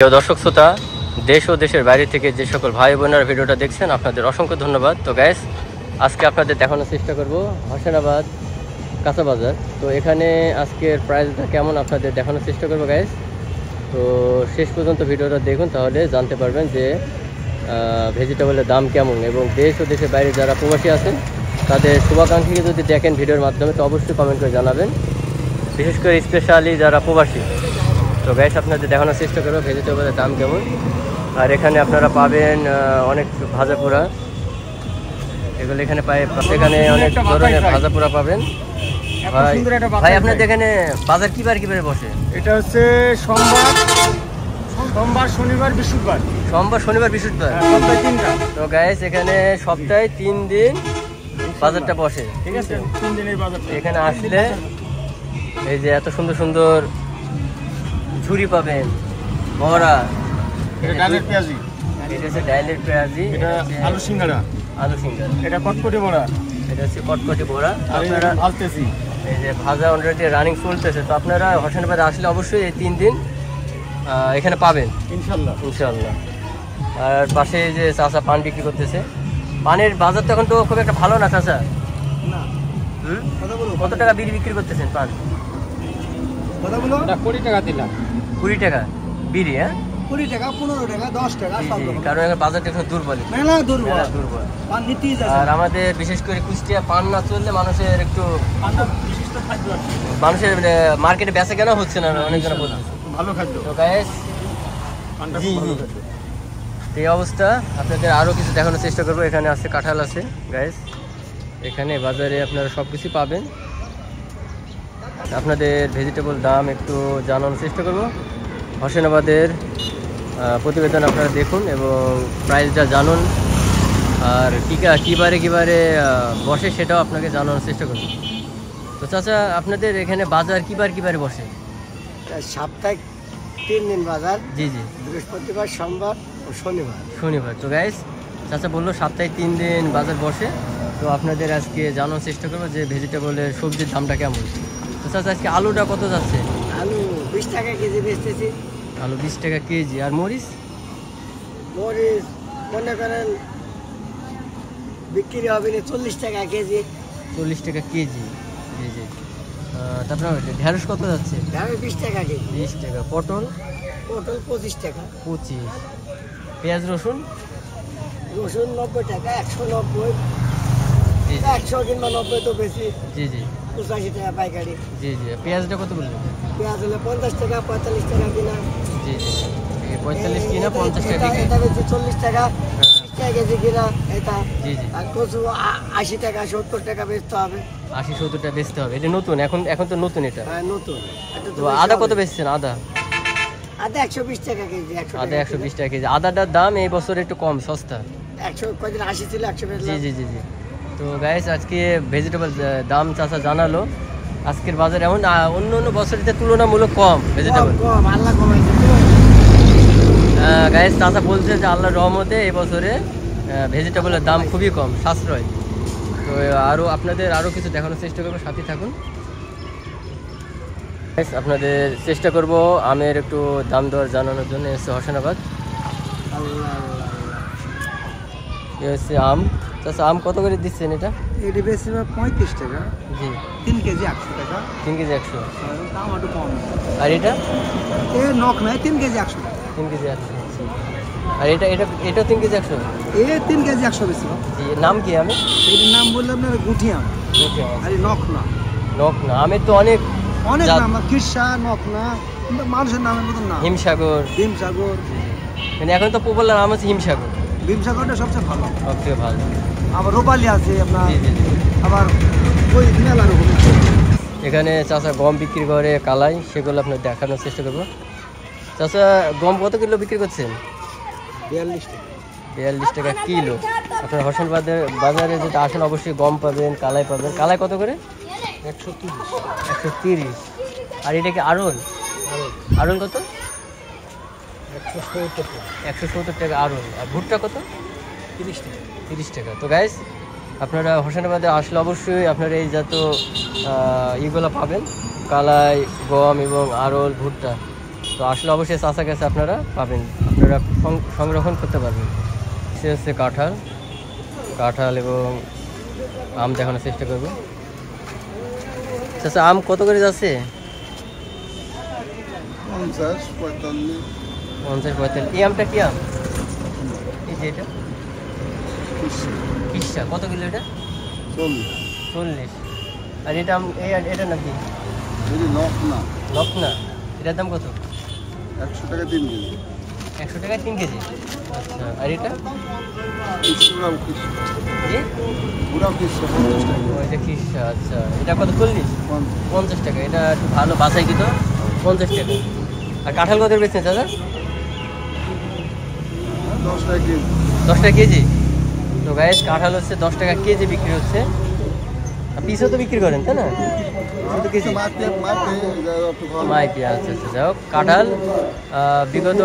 প্রিয় দর্শক শ্রোতা, দেশ ও দেশের বাইরে থেকে যে সকল ভাই বোনেরা ভিডিওটা দেখছেন আপনাদের অসংখ্য ধন্যবাদ। তো গাইস, আজকে আপনাদের দেখানোর চেষ্টা করব হোসেনাবাদ কাঁচা বাজার। তো এখানে আজকের প্রাইসটা কেমন আপনাদের দেখানোর চেষ্টা করবো গাইস। তো শেষ পর্যন্ত ভিডিওটা দেখুন, তাহলে জানতে পারবেন যে ভেজিটেবলের দাম কেমন, এবং দেশ ও দেশের বাইরে যারা প্রবাসী আছেন তাদের শুভাকাঙ্ক্ষীকে যদি দেখেন ভিডিওর মাধ্যমে তো অবশ্যই কমেন্ট করে জানাবেন, বিশেষ করে স্পেশালি যারা প্রবাসী। তো গাইস, আপনাদের দেখানোর চেষ্টা করবো ভেজিটেবলের দাম কেমন। আর এখানে আপনারা পাবেন অনেক ভাজা পোড়া, এগুলো এখানে এখানে অনেক ধরনের ভাজা পোড়া পাবেন। ভাই আপনাদের এখানে বাজার কিবারে বসে? এটা হচ্ছে সোমবার শনিবার বৃহস্পতিবার। সোমবার শনিবার বৃহস্পতিবার, সপ্তাহে 3টা। তো গাইস, এখানে সপ্তাহে 3 দিন বাজারটা বসে, ঠিক আছে? 3 দিন এই বাজার। এখানে আসলে এই যে এত সুন্দর সুন্দর ঝুরি পাবেন, বড়া, এটা ডালের পেঁয়াজি, এটা হচ্ছে ডালের পেঁয়াজি, এটা আলু সিঙ্গাড়া, এটা কটকটি বড়া, এটা হচ্ছে কটকটি বড়া। আপনারা ভাজতেছি, এই যে ভাজা অলরেডি রানিং চলতেছে। তো আপনারা হোসেনাবাদে আসলে অবশ্যই এই 3 দিন এখানে পাবেন ইনশাল্লাহ। আর পাশে যে চাচা পান বিক্রি করতেছে, পানের বাজার তো এখন তো খুব একটা ভালো না চাচা। কত টাকা বিড়ি বিক্রি করতেছেন পান? 20 টাকা দিলাম। 20 টাকা বিড়ি? হ্যাঁ, 20 টাকা, 15 টাকা, 10 টাকা, কারণ এখন বাজারটা এখন দুর্বল। আর আমাদের বিশেষ করে কুষ্টিয়া পান না চললে মানুষের একটু মার্কেটে বেচা কেনা হচ্ছে না, অনেকজন বলছে ভালো খাদ্য। তো গাইস, এই অবস্থা। আপনাদের আরও কিছু দেখানোর চেষ্টা করবো। এখানে আছে কাঁঠাল আছে গাইস, এখানে বাজারে আপনারা সব কিছু পাবেন। আপনাদের ভেজিটেবল দাম একটু জানানোর চেষ্টা করব। হোসেনাবাদের প্রতিবেদন আপনারা দেখুন এবং প্রাইসটা জানুন, আর কিবারে বসে সেটাও আপনাকে জানানোর চেষ্টা করব। তো চাচা, আপনাদের এখানে বাজার কিবারে বসে? সপ্তাহে 3 দিন বাজার। জি, বৃহস্পতিবার, সোমবার ও শনিবার। তো গাইস, চাচা বললো সপ্তাহে 3 দিন বাজার বসে। তো আপনাদের আজকে জানানোর চেষ্টা করবো যে ভেজিটেবলের সবজির দামটা কেমন। তো চাচা, আজকে আলুটা কত যাচ্ছে? আলু 20 টাকা কেজি বেচতেছি। আলু 20 টাকা কেজি। আর মরিচ মনে করেন বিক্রি হবে না 40 টাকা কেজি। 40 টাকা কেজি। জি। তারপরে ঢেঁড়স কত যাচ্ছে? ঢেঁড়স 20 টাকা কেজি। 20 টাকা। পটল 25 টাকা। 25। পেঁয়াজ রসুন 90 টাকা, 190, জি 100 কিংবা 90 তো বেশি। জি 85 টাকা পাইকারি। জি। পেঁয়াজটা কত বললেন? পেঁয়াজ হলে 50 টাকা, 45 টাকা কিনা। জি 45 কিনা, 50 টাকা বিক্রি। এটা বেশি 40 টাকা, 20 টাকা কেজি কিনা এটা। জি। আর কচু 80 টাকা, 70 টাকা বেচতে হবে। 80-70 টাকা বেচতে হবে। এটা নতুন, এখন তো নতুন এটা। হ্যাঁ, নতুন। তো আদা কত বেচছেন? আদা 120 টাকা কেজি। আদা 120 টাকা কেজি। আদাটার দাম এই বছর একটু কম, সস্তা। 100 কদিন 80 ছিল, 100 বেচলাম। জি। তো গাইস, আজকে ভেজিটেবল দাম চাচা জানালো। আজকের বাজার এমন অন্য বছরের তুলনামূলক কম ভেজিটেবল। আল্লাহ কমাইছে। গাইস, চাচা বলছে যে আল্লাহর রহমতে এই বছরে ভেজিটেবলের দাম খুবই কম, সাশ্রয়। তো আপনাদের আরও কিছু দেখানোর চেষ্টা করবো, সাথে থাকুন। আপনাদের চেষ্টা করব আমের একটু দাম দর জানানোর জন্য। এসছে হোসেনাবাদ, এসছে আম। চাচা, আম কত করে দিচ্ছেন এটা? এটা বেশি 35 টাকা। জি। 3 কেজি 100 টাকা। 3 কেজি 100। দাম একটু কম। আর এটা নখ নাই, 3 কেজি 100 টাকা। 3 কেজি 100। আর এটা 3 কেজি 100। 3 কেজি 100 বেশি। জি। নাম কি আমি? এর নাম বললাম আপনার গুঠি আম। আরে নখ না। আমের তো অনেক নাম, কিরসা, নখ না, মানুষের নামের মতন না। হিমসাগর। মানে এখন তো পপুলার আম আছে হিমসাগর। ভীমসাগরটা সবচেয়ে ভালো। আবার রূপালি আছে আপনার। জি। আবার ওই মেলা রকম। এখানে চাচা গম বিক্রি করে কালাই, সেগুলো আপনার দেখানোর চেষ্টা করবো। চাচা, গম কত কিলো বিক্রি করছেন? 42 টাকা। 42 টাকা কিলো। আপনার হোসেনাবাদের বাজারে যেটা আসেন অবশ্যই গম পাবেন, কালাই পাবেন। কালাই কত করে? 130। আর এটা কি আরন কত? 170 টাকা আরন। আর ভুট্টা কত? 30 টাকা। তো গাইস, আপনারা হোসেনাবাদে আসলে অবশ্যই আপনারা এই জাতীয় ইগুলো পাবেন, কালাই, গম এবং আরল, ভুট্টা। তো আসলে অবশ্যই চাচা কাছে আপনারা পাবেন, আপনারা সংরক্ষণ করতে পারবেন। সে হচ্ছে কাঁঠাল, কাঁঠাল এবং আম দেখানোর চেষ্টা করবো। চাচা আম কত করে যাচ্ছে? 50, 45, 50-45। এই আমটা কি আম? এই যে এটা কিসা, কত কিলো এটা? 40। আর এটা আম, এটা নাকি লকনা? এটার দাম কত? 100 টাকা 3 কেজি। 100 টাকায় 3 কেজি। আচ্ছা, আর এটা? এটা কিসা। আচ্ছা, এটা কত? 50 টাকা। এটা একটু ভালো বাছাই কি তো? 50 টাকা। আর কাঁঠাল কত বেচছেন দাদা? 10 টাকা কেজি। 10 টাকা কেজি। তো গাইস কাঁঠাল হচ্ছে 10 টাকা কেজি বিক্রি হচ্ছে। আর পিসও তো বিক্রি করেন তাই না? শুধু কেজি মাইপি। আচ্ছা আচ্ছা, যাই হোক কাঁঠাল বিগত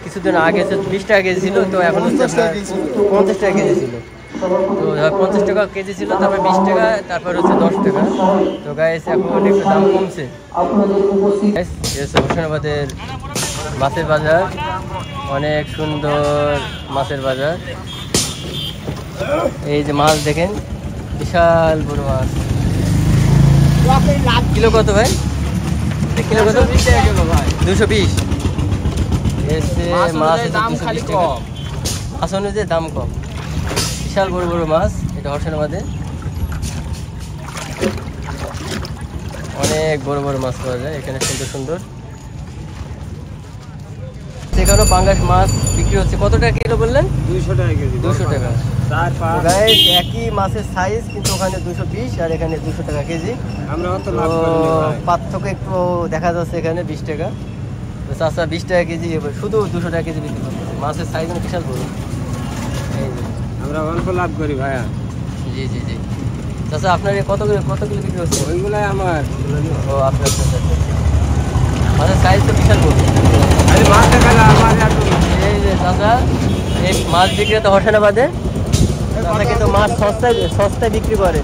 কিছুদিন আগে 20 টাকা কেজি ছিল, তো এখন হচ্ছে আপনার 50 টাকা কেজি ছিল। তো 50 টাকা কেজি ছিল, তারপর 20 টাকা, তারপর হচ্ছে 10 টাকা। তো গাইস এখন একটু দাম কমছে। হোসেনাবাদের মাছের বাজার, অনেক সুন্দর মাছের বাজার। এই যে মাছ দেখেন, বিশাল বড় মাছ। কিলো কত ভাই? কিলো কত? 220। মাছ অনুযায়ী দাম কম, বিশাল বড় বড় মাছ। এটা হোসেনাবাদে অনেক বড় বড় মাছ পাওয়া যায় এখানে, সুন্দর সুন্দর। সেখানেও পাঙ্গাস মাছ বিক্রি হচ্ছে। কত টাকা কিলো বললেন? 200 টাকা কেজি। 200 টাকা। একই মাছের সাইজ, কিন্তু ওখানে 220 আর এখানে 200 টাকা কেজি। পার্থক্য একটু দেখা যাচ্ছে এখানে 20 টাকা। তো চাচা 20 টাকা কেজি, শুধু 200 টাকা কেজি বিক্রি করতেছে। মাছের সাইজ বিশাল বড়। আমরা অল্প লাভ করি ভাইয়া। জি জি জি। চাচা আপনার কত কিলো বিক্রি হচ্ছে? ওইগুলাই আমার। ও আপনার মাছের সাইজ তো বিশাল বড়। মাছ দেখালে আমার এই যে চাচা, এই মাছ বিক্রেতা হোসেনাবাদে। চাচা কিন্তু মাছ সস্তায় বিক্রি করে।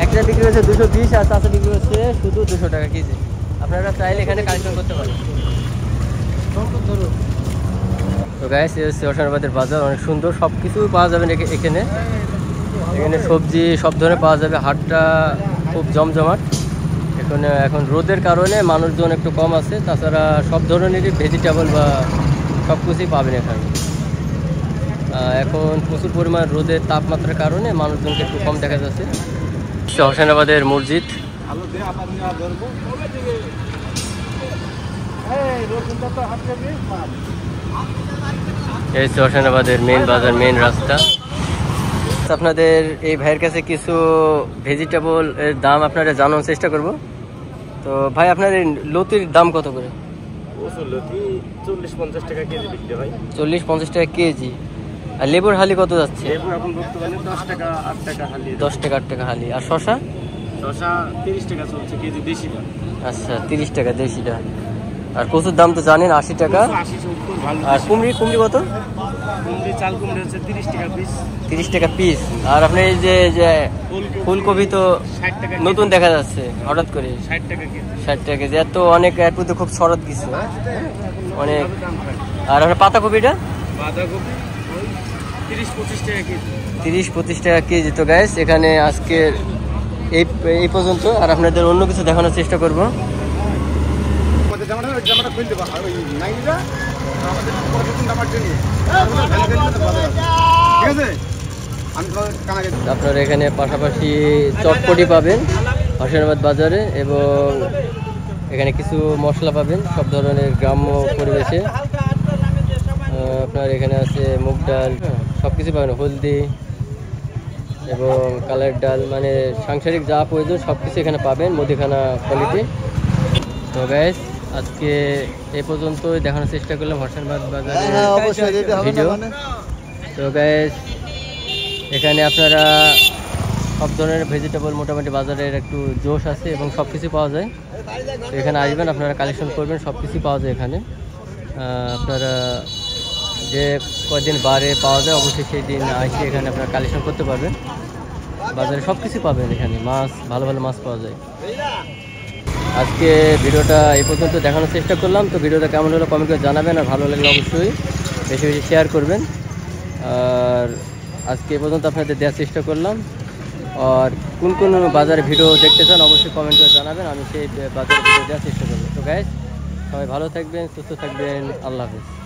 একটা বিক্রি হচ্ছে 220 আর চাচা বিক্রি হচ্ছে শুধু 200 টাকা কেজি। আপনারা চাইলে এখানে কালেকশন করতে পারেন। তো গাইস, এই হচ্ছে হোসেনাবাদের বাজার, অনেক সুন্দর, সব কিছু পাওয়া যাবে এখানে। এখানে সবজি সব ধরনের পাওয়া যাবে। হাটটা খুব জমজমাট। এখন রোদের কারণে মানুষজন একটু কম আছে, তাছাড়া সব ধরনেরই ভেজিটেবল বা সব কিছুই পাবেন এখানে। এখন প্রচুর পরিমাণ রোদের তাপমাত্রার কারণে মানুষজনকে একটু কম দেখা যাচ্ছে। হোসেনাবাদের মসজিদ। এই হচ্ছে হোসেনাবাদের মেইন বাজার, মেইন রাস্তা। আপনাদের এই ভাইয়ের কাছে কিছু ভেজিটেবল এর দাম আপনারা জানার চেষ্টা করব। তো ভাই, আপনার এই লতির দাম কত করে? 40-50 টাকা কেজি বিক্রি হয়। 40-50 টাকা কেজি। আর লেবুর হালি কত যাচ্ছে? লেবু এখন বর্তমানে 10 টাকা 8 টাকা হালি। 10 টাকা 8 টাকা হালি। আর শসা? শসা 30 টাকা চলছে কেজি, দেশিটা। আচ্ছা, 30 টাকা দেশিটা। আর কচুর দাম তো জানেন 80 টাকা। 80-70 ভালো। আর কুমড়ি কত? কুমড়ি, চাল কুমড়ি হচ্ছে 30 টাকা পিস। 30 টাকা পিস। আর আপনার এই যে ফুলকপি তো 60 টাকা নতুন দেখা যাচ্ছে হঠাৎ করে। 60 টাকা কেজি। 60 টাকা কেজি। এত অনেক এর মধ্যে খুব শরৎ গেছে অনেক। আর আপনার পাতাকপিটা? বাঁধাকপি 30-25 টাকা কেজি। 30-25 টাকা কেজি। তো গাইস, এখানে আজকে এই পর্যন্ত। আর আপনাদের অন্য কিছু দেখানোর চেষ্টা করব। আপনারা এখানে পাশাপাশি চটপটি পাবেন হোসেনাবাদ বাজারে, এবং এখানে কিছু মশলা পাবেন সব ধরনের গ্রাম্য পরিবেশে। আপনার এখানে আছে মুগ ডাল, সব কিছু পাবেন, হলদি এবং কালার ডাল, মানে সাংসারিক যা প্রয়োজন সব কিছু এখানে পাবেন, মুদিখানা কোয়ালিটি। তো গাইস, আজকে এই পর্যন্তই দেখানোর চেষ্টা করলাম হোসেনাবাদ বাজারের ভিডিও। তো গাইস, এখানে আপনারা সব ধরনের ভেজিটেবল মোটামুটি বাজারের একটু জোশ আছে এবং সব কিছু পাওয়া যায়। তো এখানে আসবেন, আপনারা কালেকশন করবেন, সব কিছু পাওয়া যায় এখানে। আপনারা যে কয়দিন বারে পাওয়া যায় অবশ্যই সেই দিন এসে এখানে আপনারা কালেকশন করতে পারবেন। বাজারে সব কিছু পাবেন এখানে, মাছ, ভালো ভালো মাছ পাওয়া যায়। আজকে ভিডিওটা এই পর্যন্ত দেখানোর চেষ্টা করলাম। তো ভিডিওটা কেমন হলো কমেন্ট করে জানাবেন, আর ভালো লাগলে অবশ্যই বেশি বেশি শেয়ার করবেন। আর আজকে এই পর্যন্ত আপনাদের দেওয়ার চেষ্টা করলাম। আর কোন কোন বাজারে ভিডিও দেখতে চান অবশ্যই কমেন্ট করে জানাবেন, আমি সেই বাজারে ভিডিও দেওয়ার চেষ্টা করবো। তো গাইস, সবাই ভালো থাকবেন, সুস্থ থাকবেন, আল্লাহ হাফেজ।